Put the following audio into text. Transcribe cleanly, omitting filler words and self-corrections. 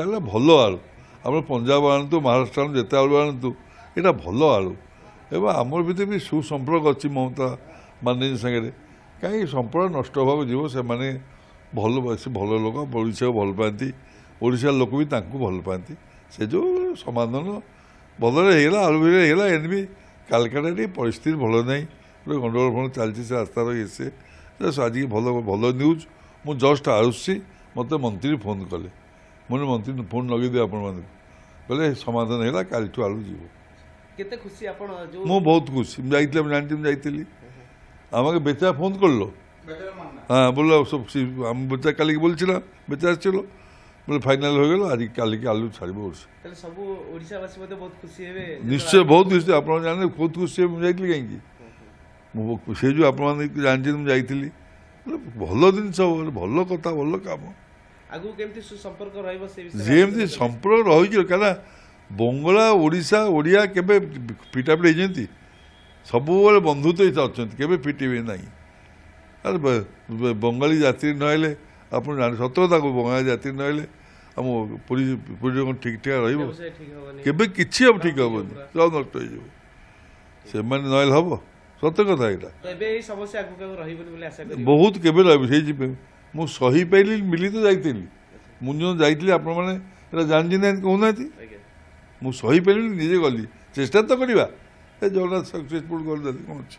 ହେଲା ଭଲ ଆଳୁ। ଆମର ପଞ୍ଜାବ ଆଣନ୍ତୁ, ମହାରାଷ୍ଟ୍ର ଆଣନ୍ତୁ, ଯେତେ ଆଳୁ ଆଣନ୍ତୁ, ଏଇଟା ଭଲ ଆଳୁ। ଏବଂ ଆମର ଭିତରେ ବି ସୁସମ୍ପର୍କ ଅଛି ମମତା ବାନାର୍ଜୀ ସାଙ୍ଗରେ। କାହିଁକି ସମ୍ପର୍କ ନଷ୍ଟ ହେବାକୁ ଯିବ? ସେମାନେ ଭଲ ଭଲ ଲୋକ, ଓଡ଼ିଶାକୁ ଭଲ ପାଆନ୍ତି, ଓଡ଼ିଶାର ଲୋକ ବି ତାଙ୍କୁ ଭଲ ପାଆନ୍ତି। ସେ ଯେଉଁ ସମାଧାନ ଭଲରେ ହେଇଗଲା, ଆଳୁ ଭିତରେ ହେଇଗଲା। ଏମିତି ବି କାଲକାଟା ଟିକେ ପରିସ୍ଥିତି ଭଲ ନାହିଁ, ଗୋଟେ ଗଣ୍ଡଗୋଳ ଫଣ୍ଡ ଚାଲିଛି ସେ ରାସ୍ତାର ଇଏ ଆଜିକି ଭଲ ଭଲ ନ୍ୟୁଜ୍। ମୁଁ ଜଷ୍ଟ ଆସୁଛି, ମୋତେ ମନ୍ତ୍ରୀ ଫୋନ୍ କଲେ, ମୁଁ ମନ୍ତ୍ରୀ ଫୋନ୍ ଲଗେଇଦେବି ଆପଣମାନଙ୍କୁ, କହିଲେ ସମାଧାନ ହେଲା, କାଲିଠୁ ଆଳୁ ଯିବ। କେତେ খুশি ଆପଣ? ମୁଁ ବହୁତ খুশি। ମୁଁ ଯାଇଥିଲି, আমি জানছি আমি যাইଥିଲି। আমাকে বেচা ফোন করলো, হ্যাঁ বললো আমি বেচা কালিকে বলছিলাম, বেচা আসছিল, বলে ফাইনাল হয়ে গেল, আজ কালিকে আলু ছাড়ব বলছে। তাহলে সব ওড়িশাবাসী মধ্যে বহুত খুশি হবে। নিশ্চয় ବହୁତ ଖୁସି। ଆପଣ ଜାଣିଲେ ବହୁତ ଖୁସି ମୁଁ ଯାଇଥିଲି କାହିଁକି? ମୁଁ ସେ ଯେଉଁ ଆପଣମାନେ ଜାଣିଛନ୍ତି ମୁଁ ଯାଇଥିଲି, ଭଲ ଜିନିଷ, ଭଲ କଥା, ଭଲ କାମ। ଆଗକୁ କେମିତି ସୁସମ୍ପର୍କ ରହିବ ସେ ବିଷୟରେ ଯେମିତି ସମ୍ପର୍କ ରହିଛି, କାହିଁକିନା ବଙ୍ଗଳା ଓଡ଼ିଶା ଓଡ଼ିଆ କେବେ ପିଟାପିଟି ହେଇଛନ୍ତି? ସବୁବେଳେ ବନ୍ଧୁତ୍ୱ ହିତ ଅଛନ୍ତି, କେବେ ପିଟିବେ ନାହିଁ। ଆରେ ବଙ୍ଗାଳୀ ଜାତି ନହେଲେ ଆପଣ ଜାଣି ସତ କଥା କହୁ, ବଙ୍ଗାଳୀ ଜାତି ନହେଲେ ଆମ ପୁରୀ କ'ଣ ଠିକ୍ ଠାକ୍ ରହିବ? କେବେ କିଛି ହେବ ଠିକ୍ ହେବନି, ସବୁ ନଷ୍ଟ ହେଇଯିବ। ସେମାନେ ନହେଲେ ହେବ? ସତ କଥା ଏଇଟା। ଏବେ ଏଇ ସମସ୍ୟା ଆଗକୁ ରହିବନି ବୋଲି ଆଶା କরি। ବହୁତ କେବେ ରହିବ ସେଇଥିପାଇଁ ମୁଁ ସହିପାରିଲି, ମିଳି ତ ଯାଇଥିଲି। ମୁଁ ଯେଉଁ ଯାଇଥିଲି ଆପଣମାନେ ଏଇଟା ଜାଣିଛନ୍ତି କହୁନାହାନ୍ତି, ମୁଁ ସହିପାରିଲିନି, ନିଜେ ଗଲି, ଚେଷ୍ଟା ତ କରିବା। ଏ ଜଗନ୍ନାଥ ସକ୍ସେସଫୁଲ୍ କରିଦେଲି, କ'ଣ ଅଛି।